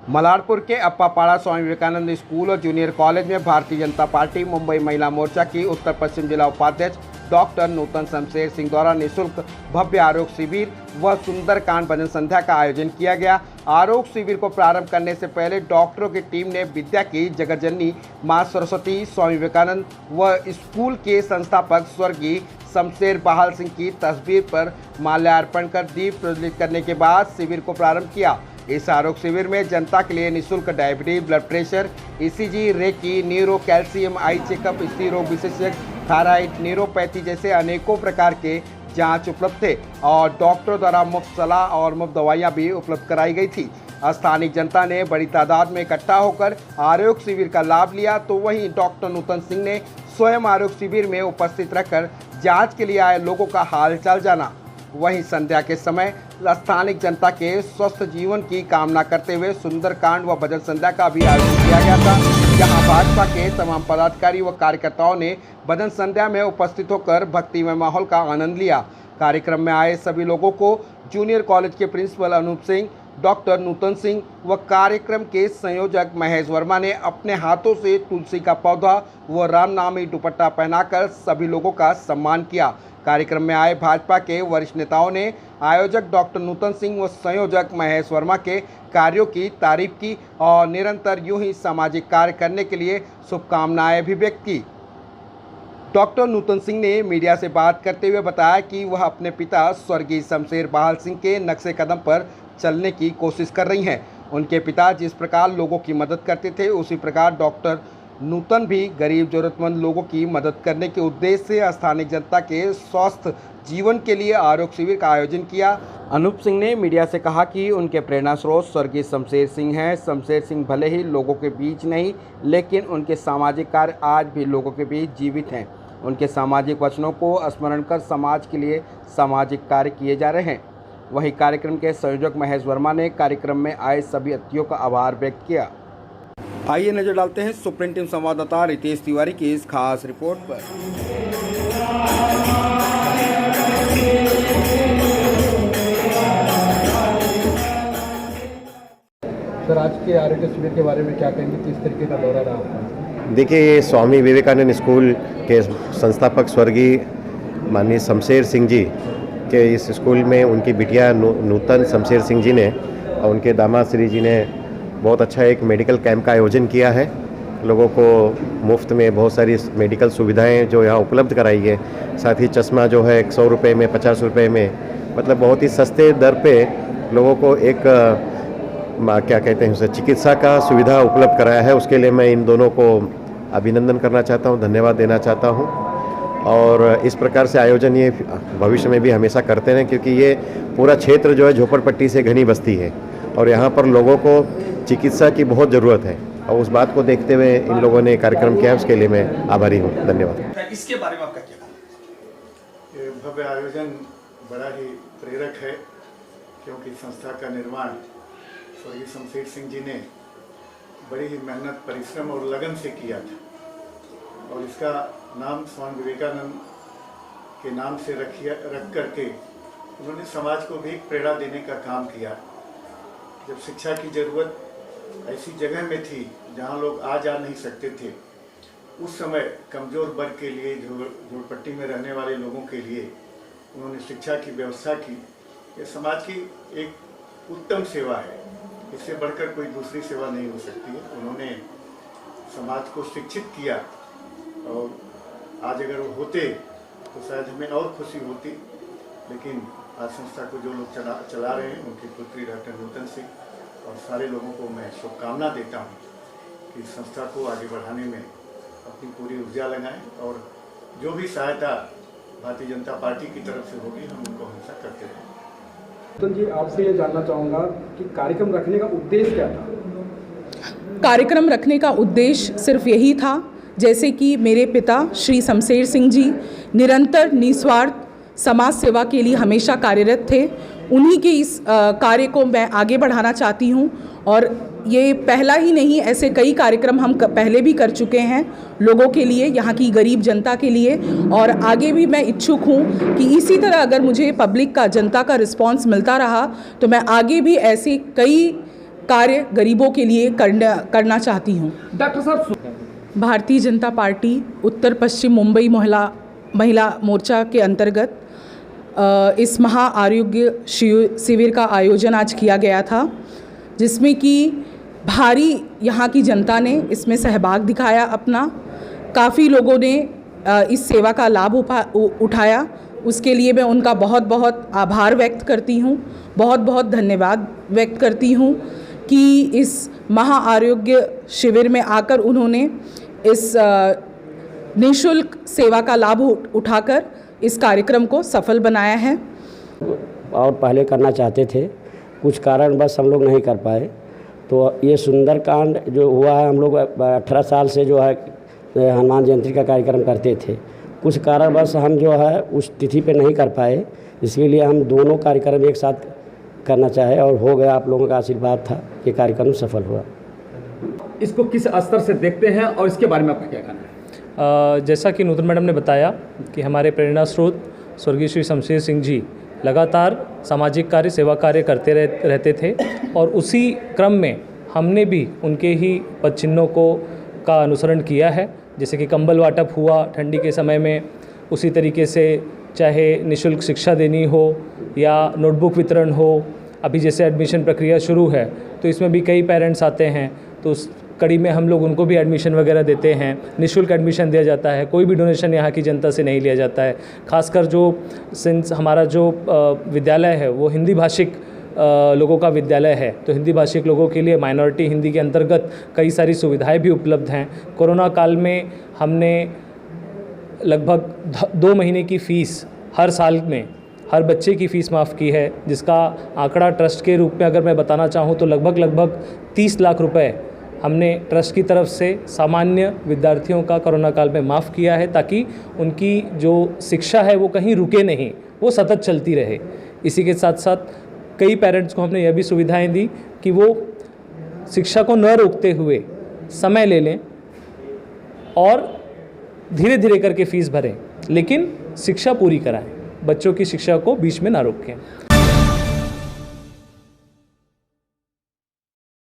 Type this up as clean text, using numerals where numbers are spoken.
मलारपुर के अप्पापाड़ा स्वामी विवेकानंद स्कूल और junior college में भारतीय जनता पार्टी मुंबई महिला मोर्चा की उत्तर पश्चिम जिला उपाध्यक्ष डॉक्टर नूतन शमशेर सिंह द्वारा निःशुल्क भव्य आरोग्य शिविर व सुंदरकांड भजन संध्या का आयोजन किया गया। आरोग्य शिविर को प्रारंभ करने से पहले डॉक्टरों की टीम ने विद्या की जगतजननी मां सरस्वती, स्वामी विवेकानंद व स्कूल के संस्थापक स्वर्गीय शमशेर बहाल सिंह की तस्वीर पर माल्यार्पण कर दीप प्रज्वलित करने के बाद शिविर को प्रारंभ किया। इस आरोग्य शिविर में जनता के लिए निःशुल्क diabetes, blood pressure, ECG, reiki, neuro, calcium, eye checkup, स्त्री रोग विशेषज्ञ, थायराइड, न्यूरोपैथी जैसे अनेकों प्रकार के जांच उपलब्ध थे और डॉक्टरों द्वारा मुफ्त सलाह और मुफ्त दवाइयां भी उपलब्ध कराई गई थी। स्थानीय जनता ने बड़ी तादाद में इकट्ठा होकर आरोग्य शिविर का लाभ लिया, तो वहीं डॉक्टर नूतन सिंह ने स्वयं आरोग्य शिविर में उपस्थित रहकर जांच के लिए आए लोगों का हालचाल जाना। वहीं संध्या के समय स्थानीय जनता के स्वस्थ जीवन की कामना करते हुए सुंदरकांड व भजन संध्या का भी आयोजन किया गया था, जहां भाजपा के तमाम पदाधिकारी व कार्यकर्ताओं ने भजन संध्या में उपस्थित होकर भक्तिमय माहौल का आनंद लिया। कार्यक्रम में आए सभी लोगों को जूनियर कॉलेज के प्रिंसिपल अनूप सिंह, डॉक्टर नूतन सिंह व कार्यक्रम के संयोजक महेश वर्मा ने अपने हाथों से तुलसी का पौधा व रामनामी दुपट्टा पहनाकर सभी लोगों का सम्मान किया। कार्यक्रम में आए भाजपा के वरिष्ठ नेताओं ने आयोजक डॉक्टर नूतन सिंह व संयोजक महेश वर्मा के कार्यों की तारीफ की और निरंतर यूं ही सामाजिक कार्य करने के लिए शुभकामनाएं भी व्यक्त की। डॉक्टर नूतन सिंह ने मीडिया से बात करते हुए बताया कि वह अपने पिता स्वर्गीय शमशेर बहाल सिंह के नक्शे कदम पर चलने की कोशिश कर रही हैं। उनके पिता जिस प्रकार लोगों की मदद करते थे, उसी प्रकार डॉक्टर नूतन भी गरीब जरूरतमंद लोगों की मदद करने के उद्देश्य से स्थानीय जनता के स्वस्थ जीवन के लिए आरोग्य शिविर का आयोजन किया। अनूप सिंह ने मीडिया से कहा कि उनके प्रेरणा स्रोत स्वर्गीय शमशेर सिंह हैं। शमशेर सिंह भले ही लोगों के बीच नहीं, लेकिन उनके सामाजिक कार्य आज भी लोगों के बीच जीवित हैं। उनके सामाजिक वचनों को स्मरण कर समाज के लिए सामाजिक कार्य किए जा रहे हैं। वहीं कार्यक्रम के संयोजक महेश वर्मा ने कार्यक्रम में आए सभी अतिथियों का आभार व्यक्त किया। आइए नजर डालते हैं सुप्रीम टीम संवाददाता रितेश तिवारी की इस खास रिपोर्ट पर। सर, आज के आरोग्य शिविर के बारे में क्या कहेंगे, किस तरीके का दौरा रहा आपका? देखिए, ये स्वामी विवेकानंद स्कूल के संस्थापक स्वर्गीय माननीय शमशेर सिंह जी के इस स्कूल में उनकी बिटिया नूतन शमशेर सिंह जी ने और उनके दामाद श्री जी ने बहुत अच्छा एक मेडिकल कैंप का आयोजन किया है। लोगों को मुफ्त में बहुत सारी मेडिकल सुविधाएं जो यहाँ उपलब्ध कराई है। साथ ही चश्मा जो है 100 रुपये में, 50 रुपये में, मतलब बहुत ही सस्ते दर पे लोगों को एक क्या कहते हैं उसे चिकित्सा का सुविधा उपलब्ध कराया है। उसके लिए मैं इन दोनों को अभिनंदन करना चाहता हूँ, धन्यवाद देना चाहता हूँ। और इस प्रकार से आयोजन ये भविष्य में भी हमेशा करते रहें, क्योंकि ये पूरा क्षेत्र जो है झोपड़पट्टी से घनी बस्ती है और यहाँ पर लोगों को चिकित्सा की बहुत ज़रूरत है और उस बात को देखते हुए इन लोगों ने कार्यक्रम किया, उसके लिए मैं आभारी हूँ। धन्यवाद। इसके बारे में आपका क्या कहना है? ये भव्य आयोजन बड़ा ही प्रेरक है, क्योंकि संस्था का निर्माण स्वर्गीय शमशेर सिंह जी ने बड़ी ही मेहनत, परिश्रम और लगन से किया था और इसका नाम स्वामी विवेकानंद के नाम से रख करके उन्होंने समाज को भी प्रेरणा देने का काम किया। जब शिक्षा की ज़रूरत ऐसी जगह में थी जहां लोग आ जा नहीं सकते थे, उस समय कमज़ोर वर्ग के लिए, झोपड़पट्टी में रहने वाले लोगों के लिए उन्होंने शिक्षा की व्यवस्था की। ये समाज की एक उत्तम सेवा है, इससे बढ़कर कोई दूसरी सेवा नहीं हो सकती है। उन्होंने समाज को शिक्षित किया और आज अगर वो होते तो शायद हमें और खुशी होती, लेकिन आज संस्था को जो लोग चला रहे हैं, उनकी पुत्री डॉक्टर नूतन सिंह और सारे लोगों को मैं शुभकामना देता हूं कि संस्था को आगे बढ़ाने में अपनी पूरी ऊर्जा लगाएं और जो भी सहायता भारतीय जनता पार्टी की तरफ से होगी हम उनको हमेशा करते रहें। नूतन जी, आपसे ये जानना चाहूँगा कि कार्यक्रम रखने का उद्देश्य क्या था? कार्यक्रम रखने का उद्देश्य सिर्फ यही था, जैसे कि मेरे पिता श्री शमशेर सिंह जी निरंतर निस्वार्थ समाज सेवा के लिए हमेशा कार्यरत थे, उन्हीं के इस कार्य को मैं आगे बढ़ाना चाहती हूँ। और ये पहला ही नहीं, ऐसे कई कार्यक्रम हम पहले भी कर चुके हैं लोगों के लिए, यहाँ की गरीब जनता के लिए, और आगे भी मैं इच्छुक हूँ कि इसी तरह अगर मुझे पब्लिक का, जनता का रिस्पांस मिलता रहा तो मैं आगे भी ऐसे कई कार्य गरीबों के लिए करना चाहती हूँ। डॉक्टर साहब, भारतीय जनता पार्टी उत्तर पश्चिम मुंबई महिला मोर्चा के अंतर्गत इस महा आरोग्य शिविर का आयोजन आज किया गया था, जिसमें कि भारी यहाँ की जनता ने इसमें सहभाग दिखाया अपना। काफ़ी लोगों ने इस सेवा का लाभ उठाया। उसके लिए मैं उनका बहुत बहुत आभार व्यक्त करती हूँ, बहुत बहुत धन्यवाद व्यक्त करती हूँ कि इस महा आरोग्य शिविर में आकर उन्होंने इस निःशुल्क सेवा का लाभ उठाकर इस कार्यक्रम को सफल बनाया है। और पहले करना चाहते थे, कुछ कारणवश हम लोग नहीं कर पाए। तो ये सुंदरकांड जो हुआ है, हम लोग 18 साल से जो है हनुमान जयंती का कार्यक्रम करते थे। कुछ कारणवश हम जो है उस तिथि पे नहीं कर पाए, इसके लिए हम दोनों कार्यक्रम एक साथ करना चाहे और हो गया। आप लोगों का आशीर्वाद था कि कार्यक्रम सफल हुआ। इसको किस स्तर से देखते हैं और इसके बारे में आपका क्या कहना है? जैसा कि नूतन मैडम ने बताया कि हमारे प्रेरणा स्रोत स्वर्गीय श्री शमशेर सिंह जी लगातार सामाजिक कार्य, सेवा कार्य करते रहते थे और उसी क्रम में हमने भी उनके ही पद चिन्हों का अनुसरण किया है। जैसे कि कंबल वाटप हुआ ठंडी के समय में, उसी तरीके से चाहे निःशुल्क शिक्षा देनी हो या नोटबुक वितरण हो। अभी जैसे एडमिशन प्रक्रिया शुरू है तो इसमें भी कई पेरेंट्स आते हैं, तो उस कड़ी में हम लोग उनको भी एडमिशन वगैरह देते हैं। निःशुल्क एडमिशन दिया जाता है, कोई भी डोनेशन यहाँ की जनता से नहीं लिया जाता है। खासकर जो सिंस हमारा जो विद्यालय है वो हिंदी भाषिक लोगों का विद्यालय है, तो हिंदी भाषिक लोगों के लिए माइनॉरिटी हिंदी के अंतर्गत कई सारी सुविधाएं भी उपलब्ध हैं। कोरोना काल में हमने लगभग 2 महीने की फ़ीस हर साल में हर बच्चे की फ़ीस माफ़ की है, जिसका आंकड़ा ट्रस्ट के रूप में अगर मैं बताना चाहूँ तो लगभग 30 लाख रुपए हमने ट्रस्ट की तरफ से सामान्य विद्यार्थियों का कोरोना काल में माफ़ किया है, ताकि उनकी जो शिक्षा है वो कहीं रुके नहीं, वो सतत चलती रहे। इसी के साथ साथ कई पेरेंट्स को हमने यह भी सुविधाएं दी कि वो शिक्षा को न रोकते हुए समय ले लें और धीरे धीरे करके फ़ीस भरें, लेकिन शिक्षा पूरी कराएं, बच्चों की शिक्षा को बीच में ना रोकें।